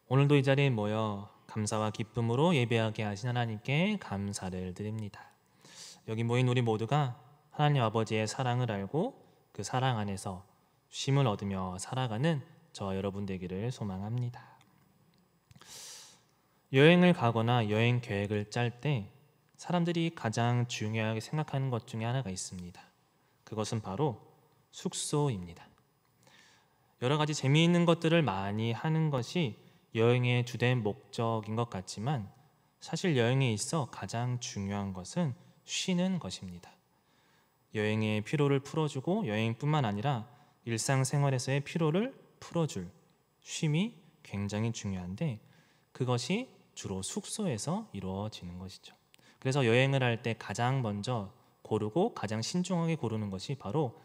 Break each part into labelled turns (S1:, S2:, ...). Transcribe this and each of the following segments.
S1: 오늘도 이 자리에 모여 감사와 기쁨으로 예배하게 하신 하나님께 감사를 드립니다. 여기 모인 우리 모두가 하나님 아버지의 사랑을 알고 그 사랑 안에서 쉼을 얻으며 살아가는 저 여러분 되기를 소망합니다. 여행을 가거나 여행 계획을 짤 때 사람들이 가장 중요하게 생각하는 것 중에 하나가 있습니다. 그것은 바로 숙소입니다. 여러 가지 재미있는 것들을 많이 하는 것이 여행의 주된 목적인 것 같지만 사실 여행에 있어 가장 중요한 것은 쉬는 것입니다. 여행의 피로를 풀어주고 여행뿐만 아니라 일상생활에서의 피로를 풀어줄 쉼이 굉장히 중요한데 그것이 주로 숙소에서 이루어지는 것이죠. 그래서 여행을 할 때 가장 먼저 고르고 가장 신중하게 고르는 것이 바로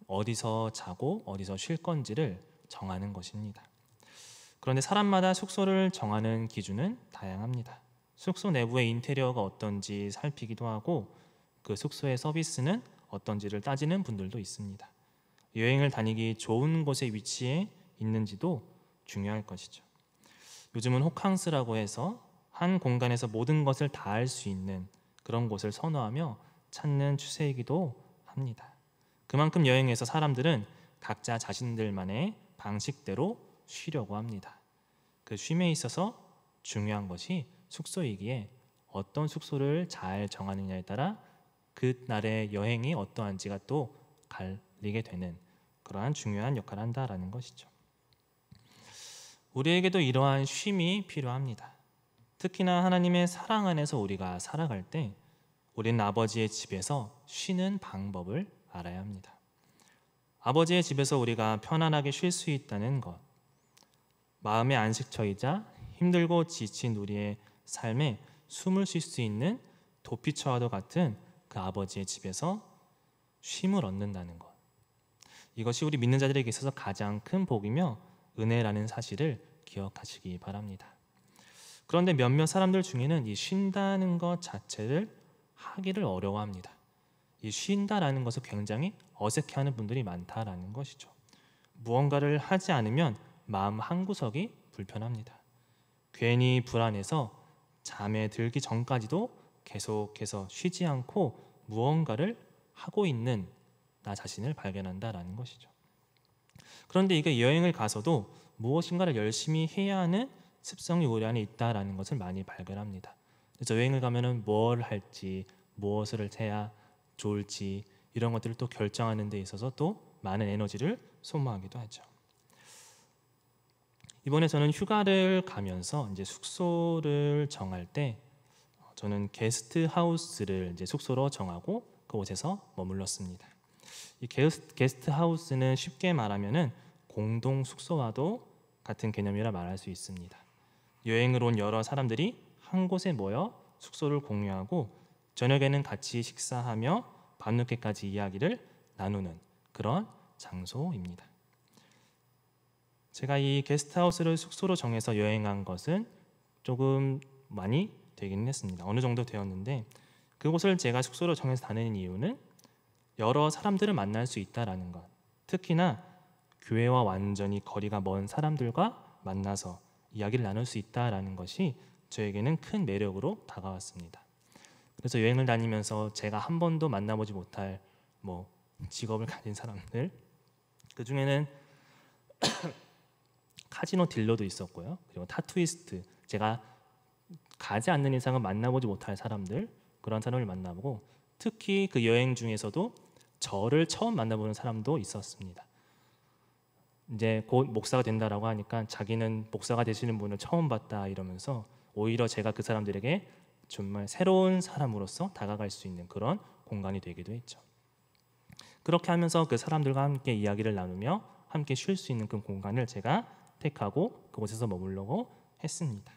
S1: 어디서 자고 어디서 쉴 건지를 정하는 것입니다. 그런데 사람마다 숙소를 정하는 기준은 다양합니다. 숙소 내부의 인테리어가 어떤지 살피기도 하고 그 숙소의 서비스는 어떤지를 따지는 분들도 있습니다. 여행을 다니기 좋은 곳에 위치해 있는지도 중요할 것이죠. 요즘은 호캉스라고 해서 한 공간에서 모든 것을 다 할 수 있는 그런 곳을 선호하며 찾는 추세이기도 합니다. 그만큼 여행에서 사람들은 각자 자신들만의 방식대로 쉬려고 합니다. 그 쉼에 있어서 중요한 것이 숙소이기에 어떤 숙소를 잘 정하느냐에 따라 그 날의 여행이 어떠한지가 또 갈리게 되는 그러한 중요한 역할을 한다라는 것이죠. 우리에게도 이러한 쉼이 필요합니다. 특히나 하나님의 사랑 안에서 우리가 살아갈 때 우리는 아버지의 집에서 쉬는 방법을 알아야 합니다. 아버지의 집에서 우리가 편안하게 쉴 수 있다는 것, 마음의 안식처이자 힘들고 지친 우리의 삶에 숨을 쉴 수 있는 도피처와도 같은 그 아버지의 집에서 쉼을 얻는다는 것, 이것이 우리 믿는 자들에게 있어서 가장 큰 복이며 은혜라는 사실을 기억하시기 바랍니다. 그런데 몇몇 사람들 중에는 이 쉰다는 것 자체를 하기를 어려워합니다. 이 쉰다라는 것을 굉장히 어색해하는 분들이 많다라는 것이죠. 무언가를 하지 않으면 마음 한구석이 불편합니다. 괜히 불안해서 잠에 들기 전까지도 계속해서 쉬지 않고 무언가를 하고 있는 나 자신을 발견한다라는 것이죠. 그런데 이게 여행을 가서도 무엇인가를 열심히 해야 하는 습성이 우리 안에 있다라는 것을 많이 발견합니다. 그래서 여행을 가면은 뭘 할지, 무엇을 해야 좋을지 이런 것들을 또 결정하는 데 있어서 또 많은 에너지를 소모하기도 하죠. 이번에 저는 휴가를 가면서 이제 숙소를 정할 때 저는 게스트 하우스를 이제 숙소로 정하고 그곳에서 머물렀습니다. 이 게스트 하우스는 쉽게 말하면은 공동 숙소와도 같은 개념이라 말할 수 있습니다. 여행을 온 여러 사람들이 한 곳에 모여 숙소를 공유하고 저녁에는 같이 식사하며 밤늦게까지 이야기를 나누는 그런 장소입니다. 제가 이 게스트하우스를 숙소로 정해서 여행한 것은 조금 많이 되긴 했습니다. 어느 정도 되었는데 그곳을 제가 숙소로 정해서 다니는 이유는 여러 사람들을 만날 수 있다라는 것, 특히나 교회와 완전히 거리가 먼 사람들과 만나서 이야기를 나눌 수 있다라는 것이 저에게는 큰 매력으로 다가왔습니다. 그래서 여행을 다니면서 제가 한 번도 만나보지 못할 직업을 가진 사람들, 그 중에는 카지노 딜러도 있었고요. 그리고 타투이스트, 제가 가지 않는 이상은 만나보지 못할 사람들, 그런 사람을 만나보고 특히 그 여행 중에서도 저를 처음 만나보는 사람도 있었습니다. 이제 곧 목사가 된다라고 하니까 자기는 목사가 되시는 분을 처음 봤다 이러면서 오히려 제가 그 사람들에게 정말 새로운 사람으로서 다가갈 수 있는 그런 공간이 되기도 했죠. 그렇게 하면서 그 사람들과 함께 이야기를 나누며 함께 쉴 수 있는 그 공간을 제가 택하고 그곳에서 머물려고 했습니다.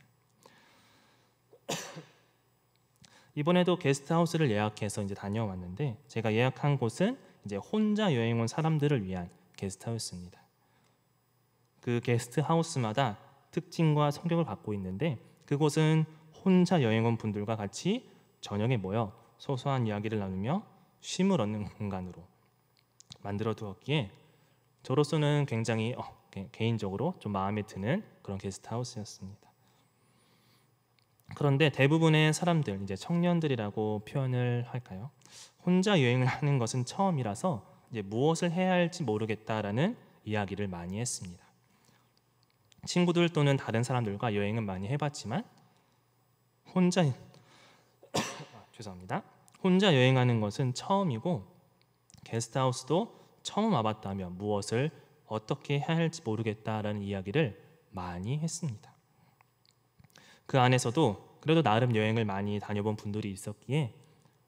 S1: 이번에도 게스트하우스를 예약해서 이제 다녀왔는데 제가 예약한 곳은 이제 혼자 여행 온 사람들을 위한 게스트하우스입니다. 그 게스트하우스마다 특징과 성격을 갖고 있는데 그곳은 혼자 여행 온 분들과 같이 저녁에 모여 소소한 이야기를 나누며 쉼을 얻는 공간으로 만들어 두었기에 저로서는 굉장히 개인적으로 좀 마음에 드는 그런 게스트하우스였습니다. 그런데 대부분의 사람들, 이제 청년들이라고 표현을 할까요? 혼자 여행을 하는 것은 처음이라서 이제 무엇을 해야 할지 모르겠다라는 이야기를 많이 했습니다. 친구들 또는 다른 사람들과 여행은 많이 해봤지만 혼자 죄송합니다. 혼자 여행하는 것은 처음이고 게스트하우스도 처음 와봤다면 무엇을 어떻게 해야 할지 모르겠다라는 이야기를 많이 했습니다. 그 안에서도 그래도 나름 여행을 많이 다녀본 분들이 있었기에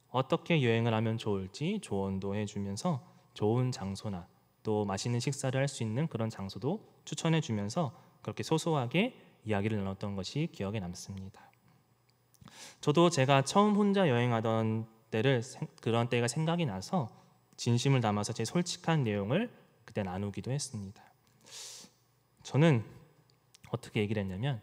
S1: 어떻게 여행을 하면 좋을지 조언도 해주면서 좋은 장소나 또 맛있는 식사를 할 수 있는 그런 장소도 추천해주면서 그렇게 소소하게 이야기를 나눴던 것이 기억에 남습니다. 저도 제가 처음 혼자 여행하던 그런 때가 생각이 나서 진심을 담아서 제 솔직한 내용을 그때 나누기도 했습니다. 저는 어떻게 얘기를 했냐면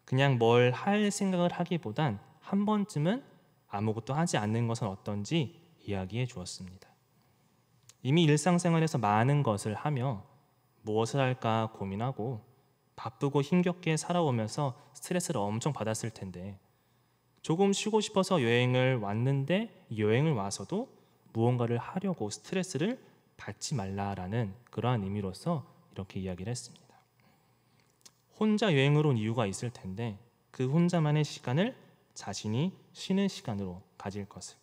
S1: 그냥 뭘 할 생각을 하기보단 한 번쯤은 아무것도 하지 않는 것은 어떤지 이야기해 주었습니다. 이미 일상생활에서 많은 것을 하며 무엇을 할까 고민하고 바쁘고 힘겹게 살아오면서 스트레스를 엄청 받았을 텐데 조금 쉬고 싶어서 여행을 왔는데 여행을 와서도 무언가를 하려고 스트레스를 받지 말라라는 그러한 의미로서 이렇게 이야기를 했습니다. 혼자 여행을 온 이유가 있을 텐데 그 혼자만의 시간을 자신이 쉬는 시간으로 가질 것을,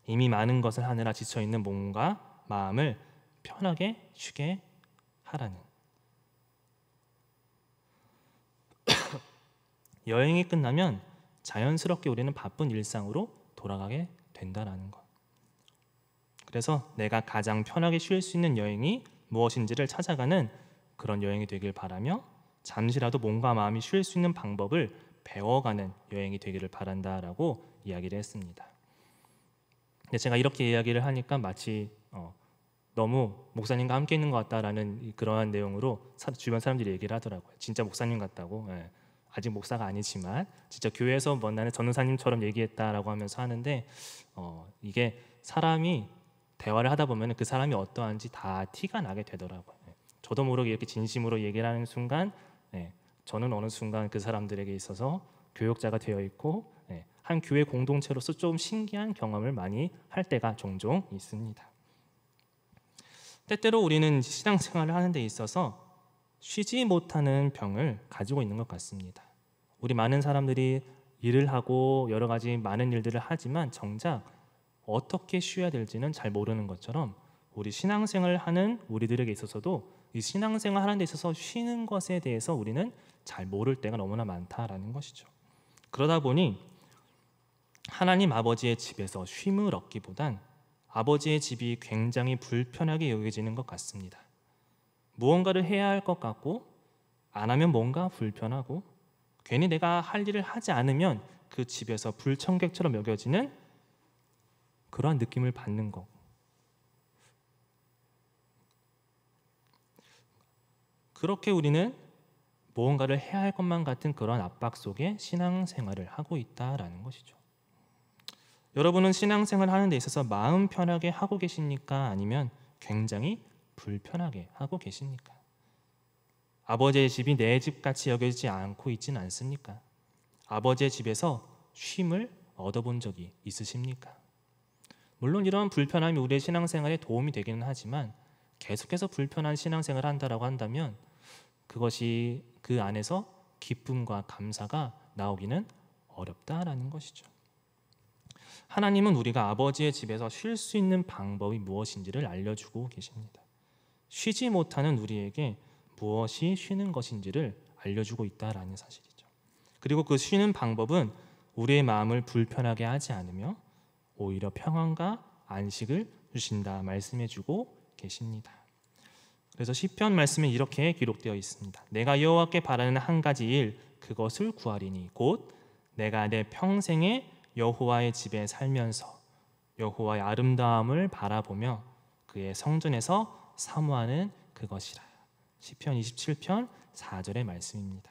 S1: 이미 많은 것을 하느라 지쳐있는 몸과 마음을 편하게 쉬게 하라는, 여행이 끝나면 자연스럽게 우리는 바쁜 일상으로 돌아가게 된다라는 것. 그래서 내가 가장 편하게 쉴 수 있는 여행이 무엇인지를 찾아가는 그런 여행이 되길 바라며 잠시라도 몸과 마음이 쉴 수 있는 방법을 배워가는 여행이 되기를 바란다라고 이야기를 했습니다. 근데 제가 이렇게 이야기를 하니까 마치 너무 목사님과 함께 있는 것 같다라는 그러한 내용으로 주변 사람들이 얘기를 하더라고요. 진짜 목사님 같다고. 예. 아직 목사가 아니지만 진짜 교회에서 만나는 전도사님처럼 얘기했다라고 하면서 하는데 이게 사람이 대화를 하다 보면 그 사람이 어떠한지 다 티가 나게 되더라고요. 저도 모르게 이렇게 진심으로 얘기를 하는 순간 저는 어느 순간 그 사람들에게 있어서 교역자가 되어 있고 한 교회 공동체로서 좀 신기한 경험을 많이 할 때가 종종 있습니다. 때때로 우리는 신앙생활을 하는 데 있어서 쉬지 못하는 병을 가지고 있는 것 같습니다. 우리 많은 사람들이 일을 하고 여러 가지 많은 일들을 하지만 정작 어떻게 쉬어야 될지는 잘 모르는 것처럼 우리 신앙생활을 하는 우리들에게 있어서도 이 신앙생활 하는 데 있어서 쉬는 것에 대해서 우리는 잘 모를 때가 너무나 많다라는 것이죠. 그러다 보니 하나님 아버지의 집에서 쉼을 얻기보단 아버지의 집이 굉장히 불편하게 여겨지는 것 같습니다. 무언가를 해야 할 것 같고 안 하면 뭔가 불편하고 괜히 내가 할 일을 하지 않으면 그 집에서 불청객처럼 여겨지는 그러한 느낌을 받는 것. 그렇게 우리는 무언가를 해야 할 것만 같은 그런 압박 속에 신앙생활을 하고 있다라는 것이죠. 여러분은 신앙생활을 하는 데 있어서 마음 편하게 하고 계십니까? 아니면 굉장히 불편하게 하고 계십니까? 아버지의 집이 내 집같이 여겨지지 않고 있지는 않습니까? 아버지의 집에서 쉼을 얻어본 적이 있으십니까? 물론 이런 불편함이 우리의 신앙생활에 도움이 되기는 하지만 계속해서 불편한 신앙생활을 한다라고 한다면 그것이 그 안에서 기쁨과 감사가 나오기는 어렵다라는 것이죠. 하나님은 우리가 아버지의 집에서 쉴 수 있는 방법이 무엇인지를 알려주고 계십니다. 쉬지 못하는 우리에게 무엇이 쉬는 것인지를 알려주고 있다라는 사실이죠. 그리고 그 쉬는 방법은 우리의 마음을 불편하게 하지 않으며 오히려 평안과 안식을 주신다 말씀해주고 계십니다. 그래서 시편 말씀에 이렇게 기록되어 있습니다. 내가 여호와께 바라는 한 가지 일 그것을 구하리니 곧 내가 내 평생에 여호와의 집에 살면서 여호와의 아름다움을 바라보며 그의 성전에서 사모하는 그것이라. 시편 27편 4절의 말씀입니다.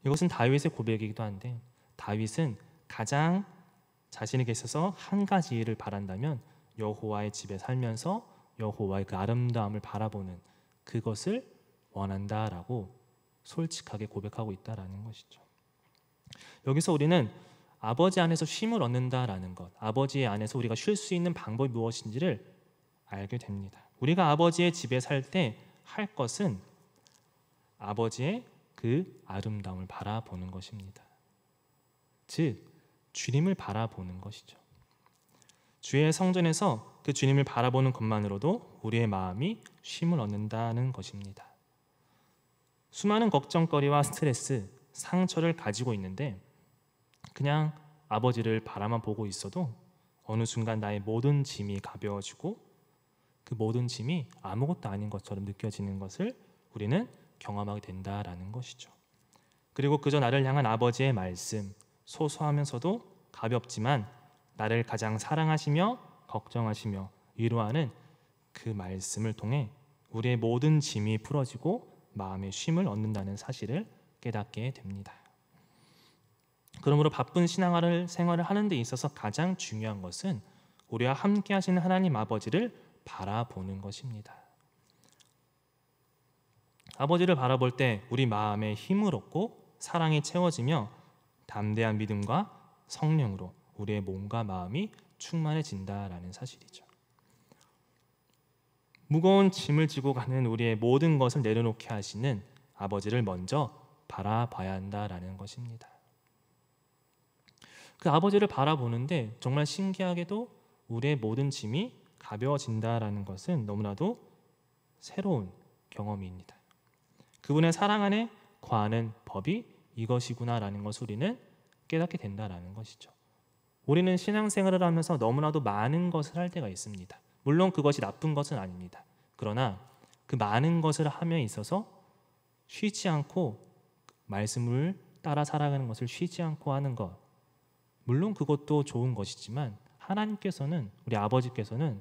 S1: 이것은 다윗의 고백이기도 한데 다윗은 가장 자신에게 있어서 한 가지 일을 바란다면 여호와의 집에 살면서 여호와의 그 아름다움을 바라보는 그것을 원한다라고 솔직하게 고백하고 있다라는 것이죠. 여기서 우리는 아버지 안에서 쉼을 얻는다라는 것, 아버지 안에서 우리가 쉴 수 있는 방법이 무엇인지를 알게 됩니다. 우리가 아버지의 집에 살 때 할 것은 아버지의 그 아름다움을 바라보는 것입니다. 즉, 주님을 바라보는 것이죠. 주의 성전에서 그 주님을 바라보는 것만으로도 우리의 마음이 쉼을 얻는다는 것입니다. 수많은 걱정거리와 스트레스, 상처를 가지고 있는데 그냥 아버지를 바라만 보고 있어도 어느 순간 나의 모든 짐이 가벼워지고 그 모든 짐이 아무것도 아닌 것처럼 느껴지는 것을 우리는 경험하게 된다라는 것이죠. 그리고 그저 나를 향한 아버지의 말씀, 소소하면서도 가볍지만 나를 가장 사랑하시며 걱정하시며 위로하는 그 말씀을 통해 우리의 모든 짐이 풀어지고 마음의 쉼을 얻는다는 사실을 깨닫게 됩니다. 그러므로 바쁜 생활을 하는 데 있어서 가장 중요한 것은 우리와 함께 하시는 하나님 아버지를 바라보는 것입니다. 아버지를 바라볼 때 우리 마음에 힘을 얻고 사랑이 채워지며 담대한 믿음과 성령으로 우리의 몸과 마음이 충만해진다라는 사실이죠. 무거운 짐을 지고 가는 우리의 모든 것을 내려놓게 하시는 아버지를 먼저 바라봐야 한다라는 것입니다. 그 아버지를 바라보는데 정말 신기하게도 우리의 모든 짐이 가벼워진다라는 것은 너무나도 새로운 경험입니다. 그분의 사랑 안에 거하는 법이 이것이구나라는 것을 우리는 깨닫게 된다라는 것이죠. 우리는 신앙생활을 하면서 너무나도 많은 것을 할 때가 있습니다. 물론 그것이 나쁜 것은 아닙니다. 그러나 그 많은 것을 함에 있어서 쉬지 않고 말씀을 따라 살아가는 것을 쉬지 않고 하는 것, 물론 그것도 좋은 것이지만 하나님께서는, 우리 아버지께서는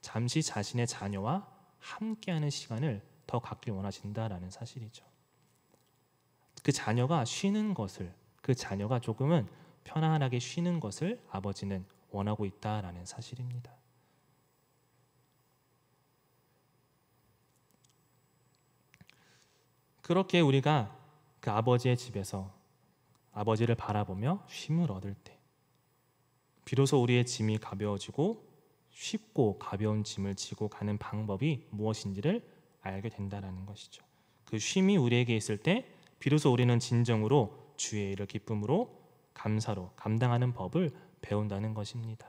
S1: 잠시 자신의 자녀와 함께하는 시간을 더 갖길 원하신다라는 사실이죠. 그 자녀가 쉬는 것을, 그 자녀가 조금은 편안하게 쉬는 것을 아버지는 원하고 있다라는 사실입니다. 그렇게 우리가 그 아버지의 집에서 아버지를 바라보며 쉼을 얻을 때 비로소 우리의 짐이 가벼워지고 쉽고 가벼운 짐을 지고 가는 방법이 무엇인지를 알게 된다는 것이죠. 그 쉼이 우리에게 있을 때 비로소 우리는 진정으로 주의 일을 기쁨으로 감사로 감당하는 법을 배운다는 것입니다.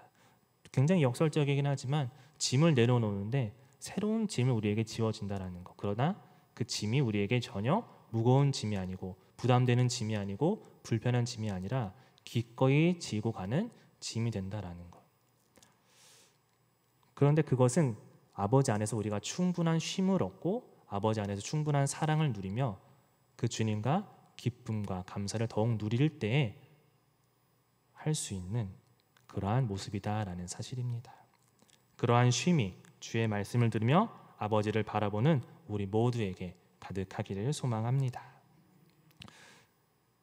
S1: 굉장히 역설적이긴 하지만 짐을 내려놓는데 새로운 짐을 우리에게 지워진다는 것. 그러나 그 짐이 우리에게 전혀 무거운 짐이 아니고 부담되는 짐이 아니고 불편한 짐이 아니라 기꺼이 지고 가는 짐이 된다라는 것. 그런데 그것은 아버지 안에서 우리가 충분한 쉼을 얻고 아버지 안에서 충분한 사랑을 누리며 그 주님과 기쁨과 감사를 더욱 누릴 때에 할 수 있는 그러한 모습이다라는 사실입니다. 그러한 쉼이 주의 말씀을 들으며 아버지를 바라보는 우리 모두에게 가득하기를 소망합니다.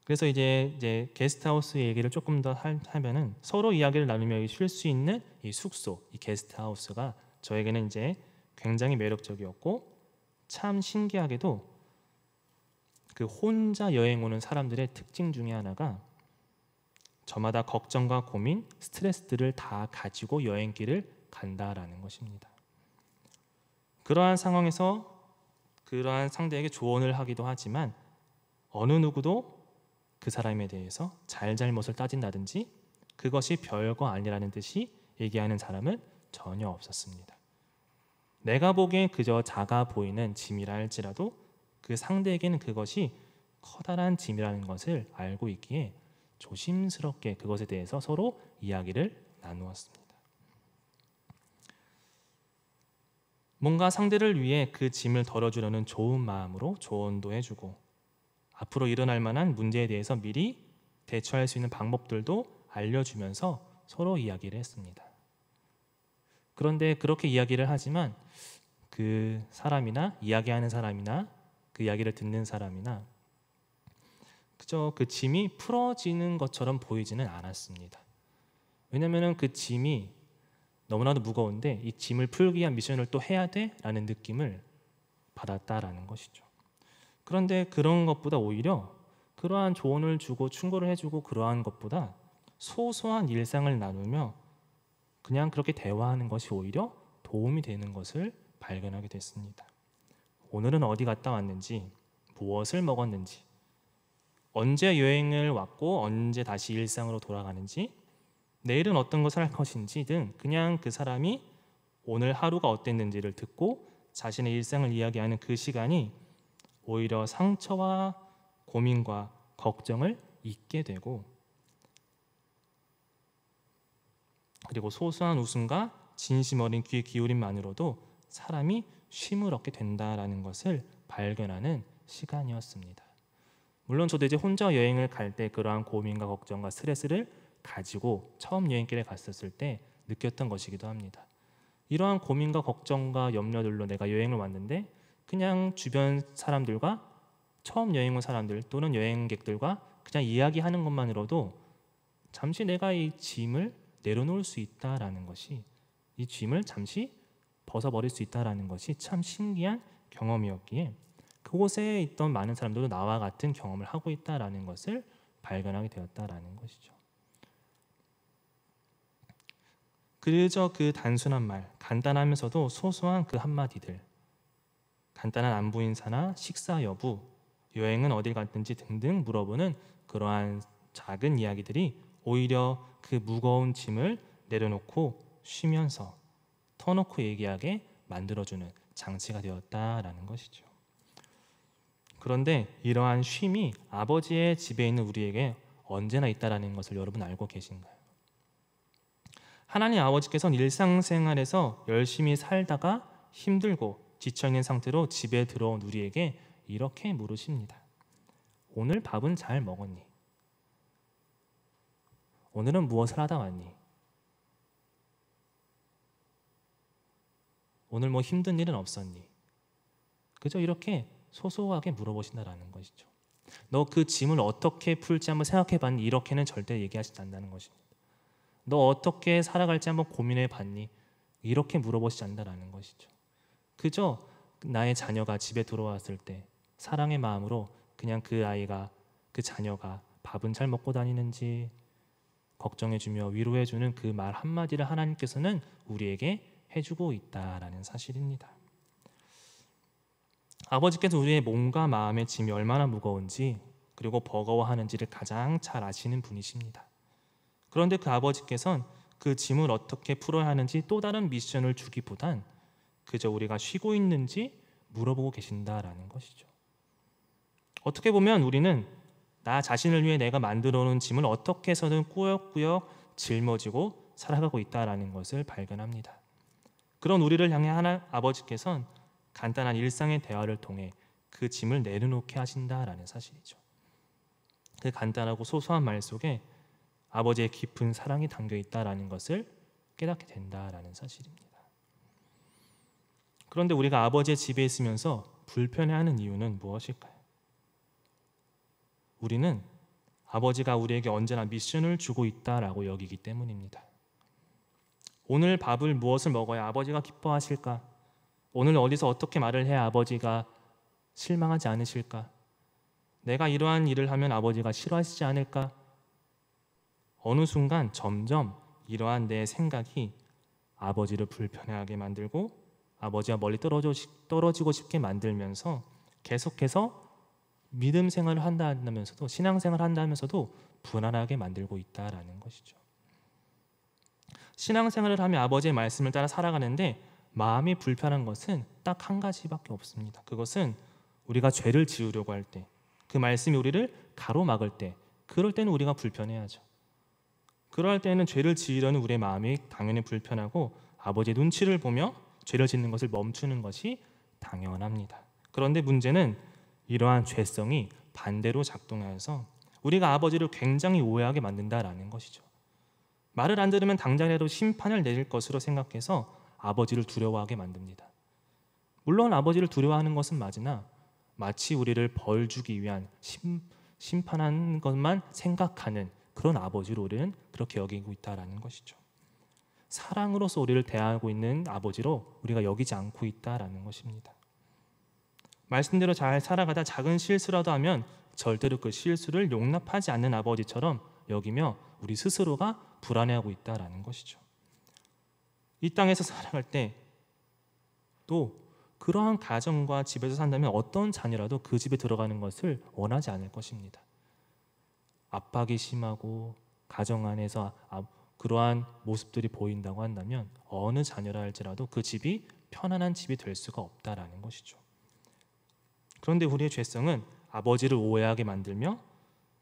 S1: 그래서 이제 게스트하우스 얘기를 조금 더 하면은 서로 이야기를 나누며 쉴 수 있는 이 숙소, 이 게스트하우스가 저에게는 이제 굉장히 매력적이었고 참 신기하게도 그 혼자 여행 오는 사람들의 특징 중에 하나가 저마다 걱정과 고민, 스트레스들을 다 가지고 여행길을 간다라는 것입니다. 그러한 상황에서 그러한 상대에게 조언을 하기도 하지만 어느 누구도 그 사람에 대해서 잘잘못을 따진다든지 그것이 별거 아니라는 듯이 얘기하는 사람은 전혀 없었습니다. 내가 보기엔 그저 작아 보이는 짐이라 할지라도 그 상대에게는 그것이 커다란 짐이라는 것을 알고 있기에 조심스럽게 그것에 대해서 서로 이야기를 나누었습니다. 뭔가 상대를 위해 그 짐을 덜어주려는 좋은 마음으로 조언도 해주고 앞으로 일어날 만한 문제에 대해서 미리 대처할 수 있는 방법들도 알려주면서 서로 이야기를 했습니다. 그런데 그렇게 이야기를 하지만 그 사람이나 이야기하는 사람이나 그 이야기를 듣는 사람이나 그저 그 짐이 풀어지는 것처럼 보이지는 않았습니다. 왜냐하면 그 짐이 너무나도 무거운데 이 짐을 풀기 위한 미션을 또 해야 돼? 라는 느낌을 받았다라는 것이죠. 그런데 그런 것보다 오히려 그러한 조언을 주고 충고를 해주고 그러한 것보다 소소한 일상을 나누며 그냥 그렇게 대화하는 것이 오히려 도움이 되는 것을 발견하게 됐습니다. 오늘은 어디 갔다 왔는지, 무엇을 먹었는지, 언제 여행을 왔고 언제 다시 일상으로 돌아가는지, 내일은 어떤 것을 할 것인지 등 그냥 그 사람이 오늘 하루가 어땠는지를 듣고 자신의 일상을 이야기하는 그 시간이 오히려 상처와 고민과 걱정을 잊게 되고, 그리고 소소한 웃음과 진심 어린 귀 기울임만으로도 사람이 쉼을 얻게 된다라는 것을 발견하는 시간이었습니다. 물론 저도 이제 혼자 여행을 갈 때 그러한 고민과 걱정과 스트레스를 가지고 처음 여행길에 갔었을 때 느꼈던 것이기도 합니다. 이러한 고민과 걱정과 염려들로 내가 여행을 왔는데 그냥 주변 사람들과 처음 여행 온 사람들 또는 여행객들과 그냥 이야기하는 것만으로도 잠시 내가 이 짐을 내려놓을 수 있다라는 것이, 이 짐을 잠시 벗어버릴 수 있다라는 것이 참 신기한 경험이었기에 그곳에 있던 많은 사람들도 나와 같은 경험을 하고 있다라는 것을 발견하게 되었다라는 것이죠. 그저 그 단순한 말, 간단하면서도 소소한 그 한마디들, 간단한 안부 인사나 식사 여부, 여행은 어딜 갔는지 등등 물어보는 그러한 작은 이야기들이 오히려 그 무거운 짐을 내려놓고 쉬면서 터놓고 얘기하게 만들어주는 장치가 되었다라는 것이죠. 그런데 이러한 쉼이 아버지의 집에 있는 우리에게 언제나 있다라는 것을 여러분 알고 계신가요? 하나님 아버지께서는 일상생활에서 열심히 살다가 힘들고 지쳐있는 상태로 집에 들어온 우리에게 이렇게 물으십니다. 오늘 밥은 잘 먹었니? 오늘은 무엇을 하다 왔니? 오늘 뭐 힘든 일은 없었니? 그저 이렇게 소소하게 물어보신다라는 것이죠. 너 그 짐을 어떻게 풀지 한번 생각해 봤니? 이렇게는 절대 얘기하시지 않는다는 것입니다. 너 어떻게 살아갈지 한번 고민해 봤니? 이렇게 물어보시지 않는다라는 것이죠. 그저 나의 자녀가 집에 들어왔을 때 사랑의 마음으로 그냥 그 아이가, 그 자녀가 밥은 잘 먹고 다니는지 걱정해주며 위로해주는 그 말 한마디를 하나님께서는 우리에게 해주고 있다라는 사실입니다. 아버지께서 우리의 몸과 마음의 짐이 얼마나 무거운지 그리고 버거워하는지를 가장 잘 아시는 분이십니다. 그런데 그 아버지께서는 그 짐을 어떻게 풀어야 하는지 또 다른 미션을 주기보단 그저 우리가 쉬고 있는지 물어보고 계신다라는 것이죠. 어떻게 보면 우리는 나 자신을 위해 내가 만들어 놓은 짐을 어떻게 해서든 꾸역꾸역 짊어지고 살아가고 있다라는 것을 발견합니다. 그런 우리를 향해 아버지께서는 간단한 일상의 대화를 통해 그 짐을 내려놓게 하신다라는 사실이죠. 그 간단하고 소소한 말 속에 아버지의 깊은 사랑이 담겨 있다라는 것을 깨닫게 된다라는 사실입니다. 그런데 우리가 아버지의 집에 있으면서 불편해하는 이유는 무엇일까요? 우리는 아버지가 우리에게 언제나 미션을 주고 있다라고 여기기 때문입니다. 오늘 밥을 무엇을 먹어야 아버지가 기뻐하실까? 오늘 어디서 어떻게 말을 해야 아버지가 실망하지 않으실까? 내가 이러한 일을 하면 아버지가 싫어하시지 않을까? 어느 순간 점점 이러한 내 생각이 아버지를 불편해하게 만들고 아버지와 멀리 떨어지고 싶게 만들면서 계속해서 믿음 생활을 한다면서도 신앙생활을 한다면서도 불안하게 만들고 있다라는 것이죠. 신앙생활을 하며 아버지의 말씀을 따라 살아가는데 마음이 불편한 것은 딱 한 가지밖에 없습니다. 그것은 우리가 죄를 지으려고 할 때, 그 말씀이 우리를 가로막을 때, 그럴 때는 우리가 불편해하죠. 그럴 때는 죄를 지으려는 우리의 마음이 당연히 불편하고 아버지의 눈치를 보며 죄를 짓는 것을 멈추는 것이 당연합니다. 그런데 문제는 이러한 죄성이 반대로 작동하여서 우리가 아버지를 굉장히 오해하게 만든다라는 것이죠. 말을 안 들으면 당장이라도 심판을 내릴 것으로 생각해서 아버지를 두려워하게 만듭니다. 물론 아버지를 두려워하는 것은 맞으나 마치 우리를 벌 주기 위한 심판하는 것만 생각하는 그런 아버지로 우리는 그렇게 여기고 있다라는 것이죠. 사랑으로서 우리를 대하고 있는 아버지로 우리가 여기지 않고 있다라는 것입니다. 말씀대로 잘 살아가다 작은 실수라도 하면 절대로 그 실수를 용납하지 않는 아버지처럼 여기며 우리 스스로가 불안해하고 있다라는 것이죠. 이 땅에서 살아갈 때 또 그러한 가정과 집에서 산다면 어떤 자녀라도 그 집에 들어가는 것을 원하지 않을 것입니다. 압박이 심하고 가정 안에서 그러한 모습들이 보인다고 한다면 어느 자녀라 할지라도 그 집이 편안한 집이 될 수가 없다라는 것이죠. 그런데 우리의 죄성은 아버지를 오해하게 만들며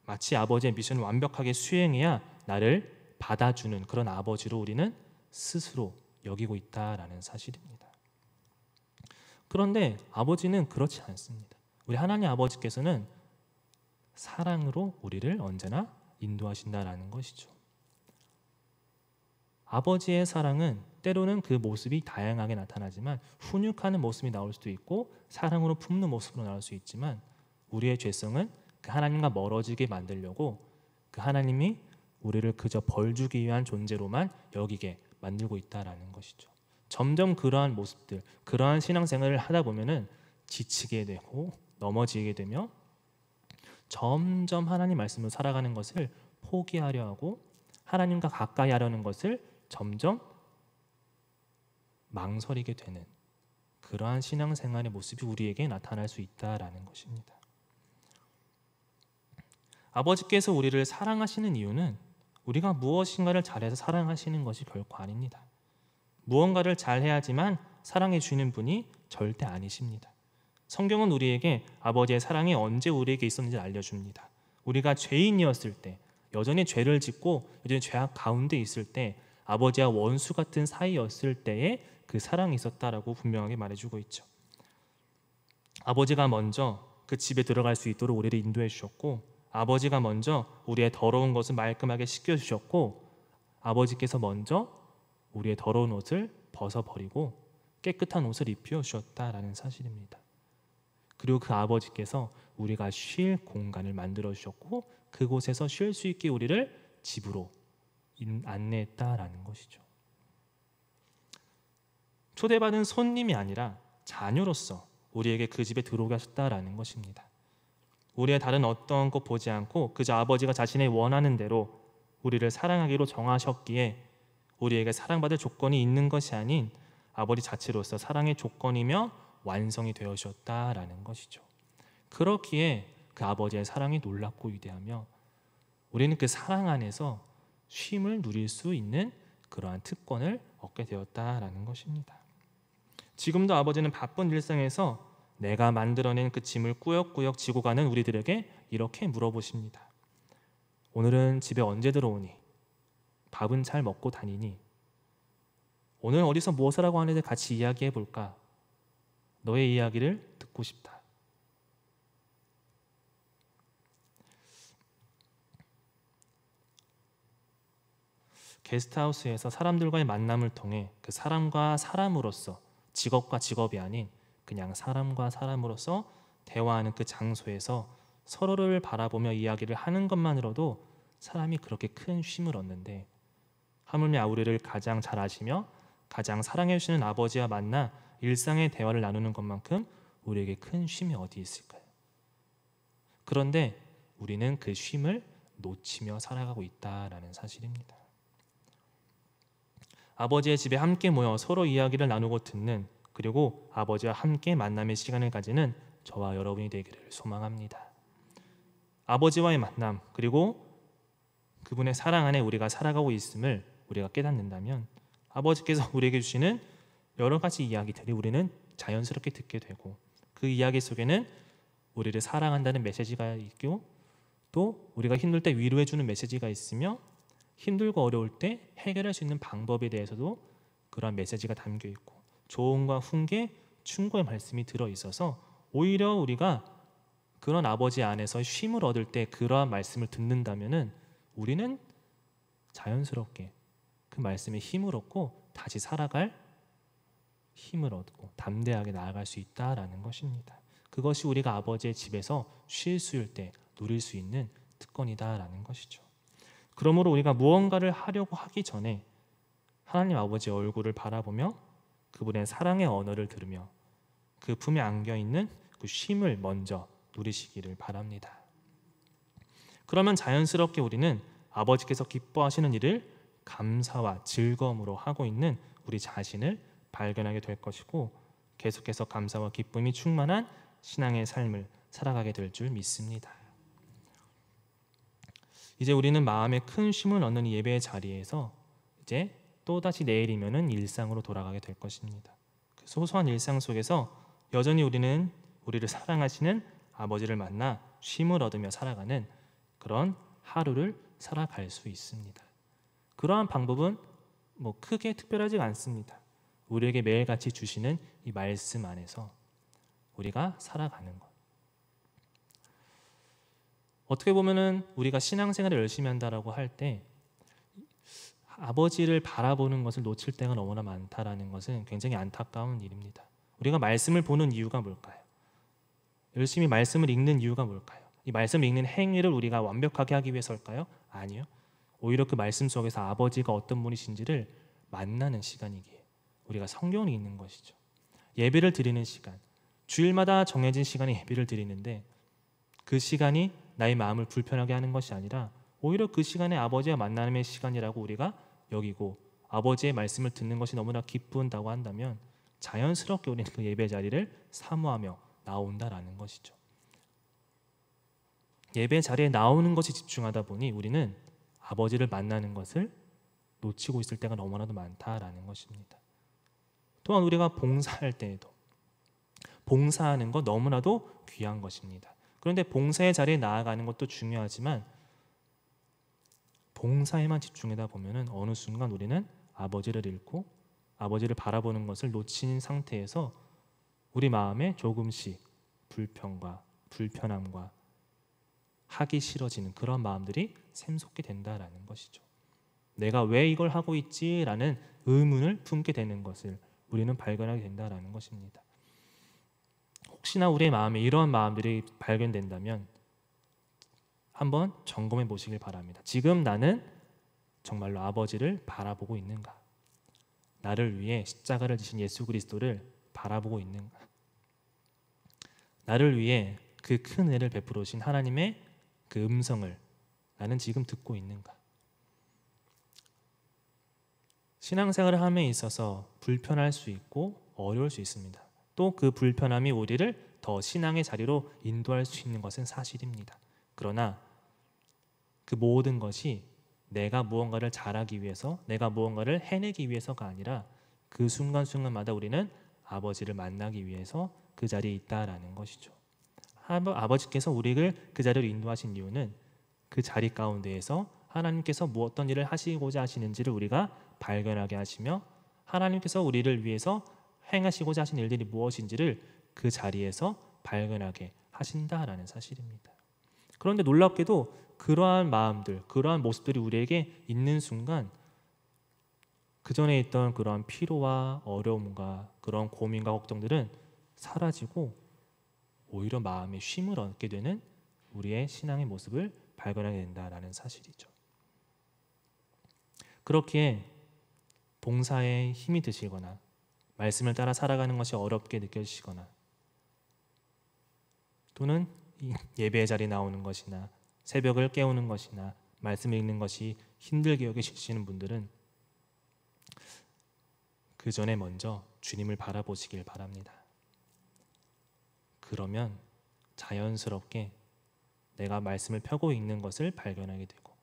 S1: 마치 아버지의 미션을 완벽하게 수행해야 나를 받아주는 그런 아버지로 우리는 스스로 여기고 있다라는 사실입니다. 그런데 아버지는 그렇지 않습니다. 우리 하나님 아버지께서는 사랑으로 우리를 언제나 인도하신다라는 것이죠. 아버지의 사랑은 때로는 그 모습이 다양하게 나타나지만 훈육하는 모습이 나올 수도 있고 사랑으로 품는 모습으로 나올 수 있지만 우리의 죄성은 그 하나님과 멀어지게 만들려고 그 하나님이 우리를 그저 벌 주기 위한 존재로만 여기게 만들고 있다라는 것이죠. 점점 그러한 모습들, 그러한 신앙생활을 하다 보면은 지치게 되고 넘어지게 되며 점점 하나님 말씀으로 살아가는 것을 포기하려 하고 하나님과 가까이 하려는 것을 점점 망설이게 되는 그러한 신앙생활의 모습이 우리에게 나타날 수 있다라는 것입니다. 아버지께서 우리를 사랑하시는 이유는 우리가 무엇인가를 잘해서 사랑하시는 것이 결코 아닙니다. 무언가를 잘해야지만 사랑해 주는 분이 절대 아니십니다. 성경은 우리에게 아버지의 사랑이 언제 우리에게 있었는지 알려줍니다. 우리가 죄인이었을 때, 여전히 죄를 짓고 여전히 죄악 가운데 있을 때 아버지와 원수 같은 사이였을 때에 그 사랑이 있었다라고 분명하게 말해주고 있죠. 아버지가 먼저 그 집에 들어갈 수 있도록 우리를 인도해 주셨고 아버지가 먼저 우리의 더러운 것을 말끔하게 씻겨주셨고 아버지께서 먼저 우리의 더러운 옷을 벗어버리고 깨끗한 옷을 입혀 주셨다라는 사실입니다. 그리고 그 아버지께서 우리가 쉴 공간을 만들어 주셨고 그곳에서 쉴 수 있게 우리를 집으로 안내했다라는 것이죠. 초대받은 손님이 아니라 자녀로서 우리에게 그 집에 들어오게 하셨다라는 것입니다. 우리의 다른 어떤 것 보지 않고 그저 아버지가 자신의 원하는 대로 우리를 사랑하기로 정하셨기에 우리에게 사랑받을 조건이 있는 것이 아닌 아버지 자체로서 사랑의 조건이며 완성이 되어 주셨다라는 것이죠. 그렇기에 그 아버지의 사랑이 놀랍고 위대하며 우리는 그 사랑 안에서 쉼을 누릴 수 있는 그러한 특권을 얻게 되었다라는 것입니다. 지금도 아버지는 바쁜 일상에서 내가 만들어낸 그 짐을 꾸역꾸역 지고 가는 우리들에게 이렇게 물어보십니다. 오늘은 집에 언제 들어오니? 밥은 잘 먹고 다니니? 오늘 어디서 무엇을 하고 하는지 같이 이야기해 볼까? 너의 이야기를 듣고 싶다. 게스트하우스에서 사람들과의 만남을 통해 그 사람과 사람으로서 직업과 직업이 아닌 그냥 사람과 사람으로서 대화하는 그 장소에서 서로를 바라보며 이야기를 하는 것만으로도 사람이 그렇게 큰 쉼을 얻는데 하물며 우리를 가장 잘 아시며 가장 사랑해 주시는 아버지와 만나 일상의 대화를 나누는 것만큼 우리에게 큰 쉼이 어디 있을까요? 그런데 우리는 그 쉼을 놓치며 살아가고 있다라는 사실입니다. 아버지의 집에 함께 모여 서로 이야기를 나누고 듣는 그리고 아버지와 함께 만남의 시간을 가지는 저와 여러분이 되기를 소망합니다. 아버지와의 만남 그리고 그분의 사랑 안에 우리가 살아가고 있음을 우리가 깨닫는다면 아버지께서 우리에게 주시는 여러 가지 이야기들이 우리는 자연스럽게 듣게 되고 그 이야기 속에는 우리를 사랑한다는 메시지가 있고 또 우리가 힘들 때 위로해주는 메시지가 있으며 힘들고 어려울 때 해결할 수 있는 방법에 대해서도 그러한 메시지가 담겨 있고 조언과 훈계, 충고의 말씀이 들어있어서 오히려 우리가 그런 아버지 안에서 쉼을 얻을 때 그러한 말씀을 듣는다면은 우리는 자연스럽게 그 말씀에 힘을 얻고 다시 살아갈 힘을 얻고 담대하게 나아갈 수 있다라는 것입니다. 그것이 우리가 아버지의 집에서 쉴 수일 때 누릴 수 있는 특권이다라는 것이죠. 그러므로 우리가 무언가를 하려고 하기 전에 하나님 아버지의 얼굴을 바라보며 그분의 사랑의 언어를 들으며 그 품에 안겨있는 그 쉼을 먼저 누리시기를 바랍니다. 그러면 자연스럽게 우리는 아버지께서 기뻐하시는 일을 감사와 즐거움으로 하고 있는 우리 자신을 발견하게 될 것이고, 계속해서 감사와 기쁨이 충만한 신앙의 삶을 살아가게 될 줄 믿습니다. 이제 우리는 마음에 큰 쉼을 얻는 이 예배의 자리에서 이제 또다시 내일이면은 일상으로 돌아가게 될 것입니다. 그 소소한 일상 속에서 여전히 우리는 우리를 사랑하시는 아버지를 만나 쉼을 얻으며 살아가는 그런 하루를 살아갈 수 있습니다. 그러한 방법은 크게 특별하지 않습니다. 우리에게 매일같이 주시는 이 말씀 안에서 우리가 살아가는 것. 어떻게 보면은 우리가 신앙생활을 열심히 한다라고 할 때 아버지를 바라보는 것을 놓칠 때가 너무나 많다라는 것은 굉장히 안타까운 일입니다. 우리가 말씀을 보는 이유가 뭘까요? 열심히 말씀을 읽는 이유가 뭘까요? 이 말씀을 읽는 행위를 우리가 완벽하게 하기 위해서일까요? 아니요. 오히려 그 말씀 속에서 아버지가 어떤 분이신지를 만나는 시간이기에 우리가 성경을 읽는 것이죠. 예배를 드리는 시간, 주일마다 정해진 시간에 예배를 드리는데 그 시간이 나의 마음을 불편하게 하는 것이 아니라 오히려 그 시간에 아버지와 만남의 시간이라고 우리가 여기고 아버지의 말씀을 듣는 것이 너무나 기쁜다고 한다면 자연스럽게 우리는 그 예배 자리를 사모하며 나온다라는 것이죠. 예배 자리에 나오는 것이 집중하다 보니 우리는 아버지를 만나는 것을 놓치고 있을 때가 너무나도 많다라는 것입니다. 또한 우리가 봉사할 때에도 봉사하는 것 너무나도 귀한 것입니다. 그런데 봉사의 자리에 나아가는 것도 중요하지만 봉사에만 집중하다 보면은 어느 순간 우리는 아버지를 잃고 아버지를 바라보는 것을 놓친 상태에서 우리 마음에 조금씩 불평과 불편함과 하기 싫어지는 그런 마음들이 샘솟게 된다라는 것이죠. 내가 왜 이걸 하고 있지라는 의문을 품게 되는 것을 우리는 발견하게 된다라는 것입니다. 혹시나 우리의 마음에 이러한 마음들이 발견된다면 한번 점검해 보시길 바랍니다. 지금 나는 정말로 아버지를 바라보고 있는가? 나를 위해 십자가를 지신 예수 그리스도를 바라보고 있는가? 나를 위해 그 큰 은혜를 베풀으신 하나님의 그 음성을 나는 지금 듣고 있는가? 신앙생활을 함에 있어서 불편할 수 있고 어려울 수 있습니다. 또 그 불편함이 우리를 더 신앙의 자리로 인도할 수 있는 것은 사실입니다. 그러나 그 모든 것이 내가 무언가를 잘하기 위해서, 내가 무언가를 해내기 위해서가 아니라 그 순간순간마다 우리는 아버지를 만나기 위해서 그 자리에 있다라는 것이죠. 아버지께서 우리를 그 자리로 인도하신 이유는 그 자리 가운데에서 하나님께서 어떤 일을 하시고자 하시는지를 우리가 발견하게 하시며 하나님께서 우리를 위해서 행하시고자 하신 일들이 무엇인지를 그 자리에서 발견하게 하신다라는 사실입니다. 그런데 놀랍게도 그러한 마음들, 그러한 모습들이 우리에게 있는 순간 그 전에 있던 그러한 피로와 어려움과 그런 고민과 걱정들은 사라지고 오히려 마음의 쉼을 얻게 되는 우리의 신앙의 모습을 발견하게 된다라는 사실이죠. 그렇기에 봉사에 힘이 드시거나 말씀을 따라 살아가는 것이 어렵게 느껴지시거나 또는 예배의 자리에 나오는 것이나 새벽을 깨우는 것이나 말씀 읽는 것이 힘들게 여기시는 분들은 그 전에 먼저 주님을 바라보시길 바랍니다. 그러면 자연스럽게 내가 말씀을 펴고 있는 것을 발견하게 되고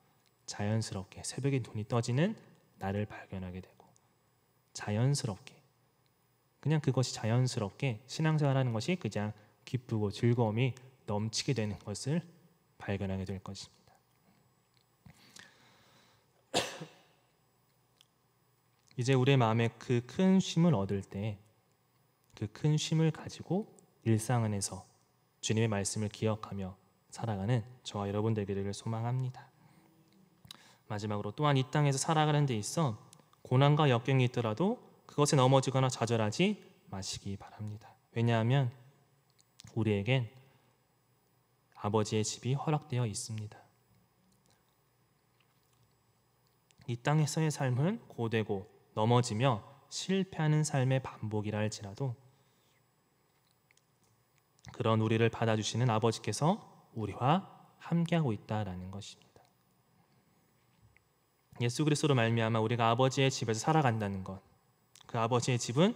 S1: 자연스럽게 새벽에 눈이 떠지는 나를 발견하게 되고 자연스럽게 그냥 그것이 자연스럽게 신앙생활하는 것이 그냥 기쁘고 즐거움이 넘치게 되는 것을 발견하게 될 것입니다. 이제 우리의 마음에 그 큰 쉼을 얻을 때 그 큰 쉼을 가지고 일상 안에서 주님의 말씀을 기억하며 살아가는 저와 여러분 되기를 소망합니다. 마지막으로 또한 이 땅에서 살아가는 데 있어 고난과 역경이 있더라도 그것에 넘어지거나 좌절하지 마시기 바랍니다. 왜냐하면 우리에겐 아버지의 집이 허락되어 있습니다. 이 땅에서의 삶은 고되고 넘어지며 실패하는 삶의 반복이라 할지라도 그런 우리를 받아주시는 아버지께서 우리와 함께하고 있다라는 것입니다. 예수 그리스도로 말미암아 우리가 아버지의 집에서 살아간다는 것, 그 아버지의 집은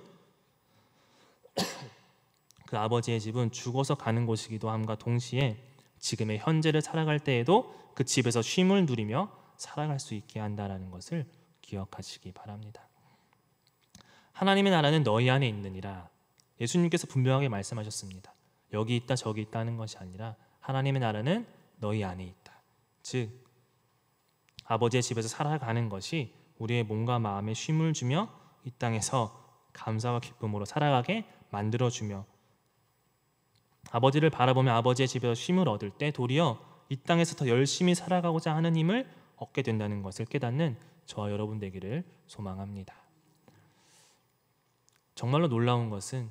S1: 죽어서 가는 곳이기도 함과 동시에 지금의 현재를 살아갈 때에도 그 집에서 쉼을 누리며 살아갈 수 있게 한다라는 것을 기억하시기 바랍니다. 하나님의 나라는 너희 안에 있느니라. 예수님께서 분명하게 말씀하셨습니다. 여기 있다 저기 있다는 것이 아니라 하나님의 나라는 너희 안에 있다. 즉 아버지의 집에서 살아가는 것이 우리의 몸과 마음에 쉼을 주며 이 땅에서 감사와 기쁨으로 살아가게 만들어주며 아버지를 바라보며 아버지의 집에서 쉼을 얻을 때 도리어 이 땅에서 더 열심히 살아가고자 하는 힘을 얻게 된다는 것을 깨닫는 저와 여러분 되기를 소망합니다. 정말로 놀라운 것은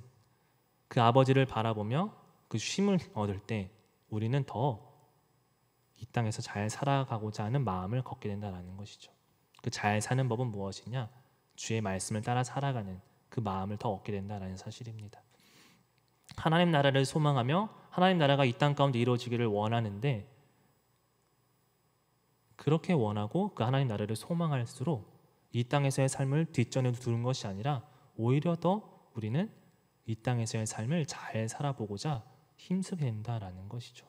S1: 그 아버지를 바라보며 그 쉼을 얻을 때 우리는 더 이 땅에서 잘 살아가고자 하는 마음을 갖게 된다는 것이죠. 그 잘 사는 법은 무엇이냐? 주의 말씀을 따라 살아가는 그 마음을 더 얻게 된다는 사실입니다. 하나님 나라를 소망하며 하나님 나라가 이 땅 가운데 이루어지기를 원하는데 그렇게 원하고 그 하나님 나라를 소망할수록 이 땅에서의 삶을 뒷전에 두는 것이 아니라 오히려 더 우리는 이 땅에서의 삶을 잘 살아보고자 힘쓰게 된다라는 것이죠.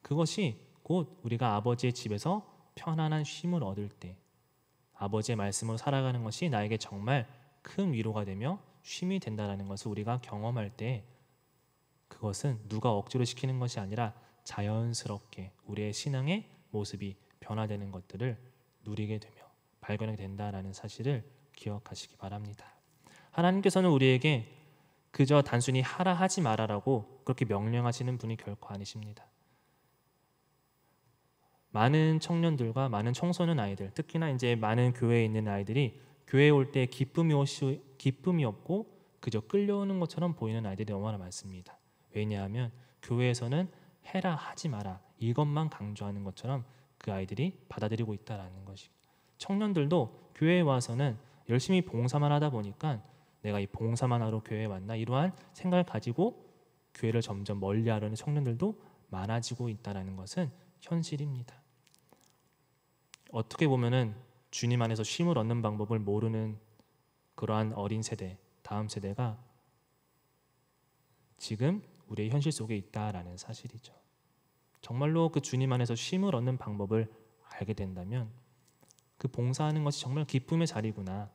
S1: 그것이 곧 우리가 아버지의 집에서 편안한 쉼을 얻을 때 아버지의 말씀으로 살아가는 것이 나에게 정말 큰 위로가 되며 쉼이 된다는 것을 우리가 경험할 때 그것은 누가 억지로 시키는 것이 아니라 자연스럽게 우리의 신앙의 모습이 변화되는 것들을 누리게 되며 발견하게 된다는 사실을 기억하시기 바랍니다. 하나님께서는 우리에게 그저 단순히 하라 하지 말아라고 그렇게 명령하시는 분이 결코 아니십니다. 많은 청년들과 많은 청소년 아이들, 특히나 이제 많은 교회에 있는 아이들이 교회에 올 때 기쁨이 없고 그저 끌려오는 것처럼 보이는 아이들이 너무나 많습니다. 왜냐하면 교회에서는 해라 하지 마라 이것만 강조하는 것처럼 그 아이들이 받아들이고 있다는 것이. 청년들도 교회에 와서는 열심히 봉사만 하다 보니까 내가 이 봉사만 하러 교회에 왔나 이러한 생각을 가지고 교회를 점점 멀리하려는 청년들도 많아지고 있다는 것은 현실입니다. 어떻게 보면은 주님 안에서 쉼을 얻는 방법을 모르는 그러한 어린 세대, 다음 세대가 지금 우리의 현실 속에 있다라는 사실이죠. 정말로 그 주님 안에서 쉼을 얻는 방법을 알게 된다면 그 봉사하는 것이 정말 기쁨의 자리구나,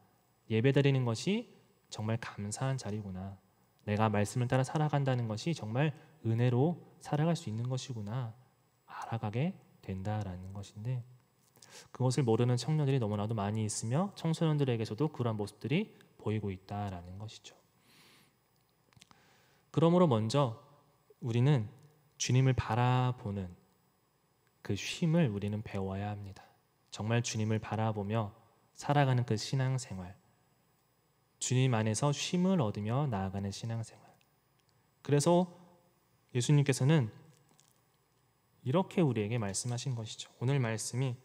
S1: 예배드리는 것이 정말 감사한 자리구나, 내가 말씀을 따라 살아간다는 것이 정말 은혜로 살아갈 수 있는 것이구나 알아가게 된다라는 것인데 그것을 모르는 청년들이 너무나도 많이 있으며 청소년들에게서도 그러한 모습들이 보이고 있다라는 것이죠. 그러므로 먼저 우리는 주님을 바라보는 그 쉼을 우리는 배워야 합니다. 정말 주님을 바라보며 살아가는 그 신앙생활, 주님 안에서 쉼을 얻으며 나아가는 신앙생활. 그래서 예수님께서는 이렇게 우리에게 말씀하신 것이죠. 오늘 말씀이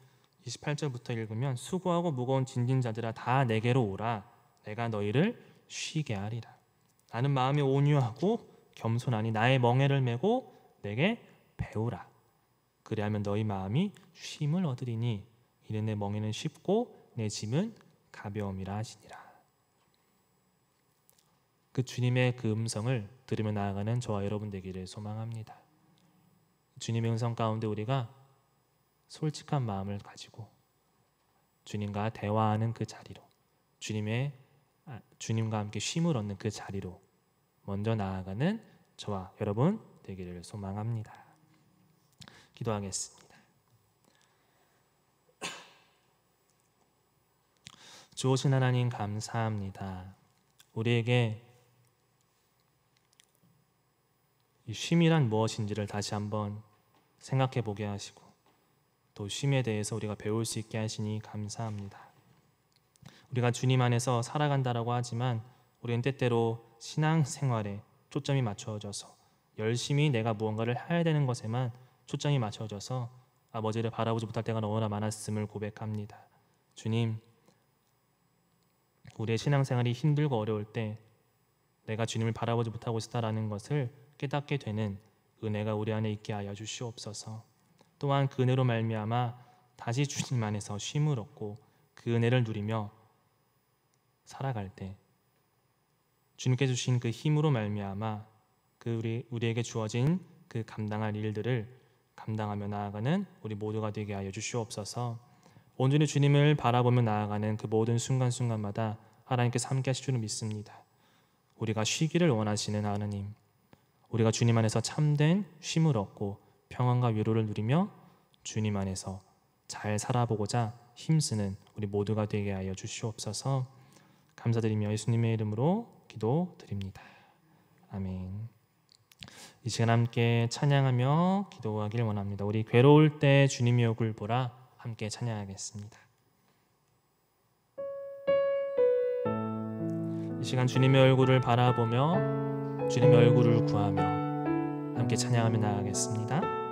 S1: 28절부터 읽으면 수고하고 무거운 짐진 자들아 다 내게로 오라 내가 너희를 쉬게 하리라. 나는 마음이 온유하고 겸손하니 나의 멍에를 메고 내게 배우라. 그리하면 너희 마음이 쉼을 얻으리니 이는 내 멍에는 쉽고 내 짐은 가벼움이라 하시니라. 그 주님의 그 음성을 들으며 나아가는 저와 여러분 되기를 소망합니다. 주님의 음성 가운데 우리가 솔직한 마음을 가지고 주님과 대화하는 그 자리로 주님과 함께 쉼을 얻는 그 자리로 먼저 나아가는 저와 여러분 되기를 소망합니다. 기도하겠습니다. 주오신 하나님 감사합니다. 우리에게 이 쉼이란 무엇인지를 다시 한번 생각해 보게 하시고 또 쉼에 대해서 우리가 배울 수 있게 하시니 감사합니다. 우리가 주님 안에서 살아간다라고 하지만 우리는 때때로 신앙생활에 초점이 맞춰져서 열심히 내가 무언가를 해야 되는 것에만 초점이 맞춰져서 아버지를 바라보지 못할 때가 너무나 많았음을 고백합니다. 주님, 우리의 신앙생활이 힘들고 어려울 때 내가 주님을 바라보지 못하고 있다라는 것을 깨닫게 되는 은혜가 우리 안에 있게 하여 주시옵소서. 또한 그 은혜로 말미암아 다시 주님 안에서 쉼을 얻고 그 은혜를 누리며 살아갈 때 주님께 주신 그 힘으로 말미암아 우리에게 주어진 그 감당할 일들을 감당하며 나아가는 우리 모두가 되게 하여 주시옵소서. 온전히 주님을 바라보며 나아가는 그 모든 순간순간마다 하나님께서 함께 하실 줄을 믿습니다. 우리가 쉬기를 원하시는 하나님, 우리가 주님 안에서 참된 쉼을 얻고 평안과 위로를 누리며 주님 안에서 잘 살아보고자 힘쓰는 우리 모두가 되게 하여 주시옵소서. 감사드리며 예수님의 이름으로 기도드립니다. 아멘. 이 시간 함께 찬양하며 기도하길 원합니다. 우리 괴로울 때 주님의 얼굴 보라 함께 찬양하겠습니다. 이 시간 주님의 얼굴을 바라보며 주님의 얼굴을 구하며 함께 찬양하며 나아가겠습니다.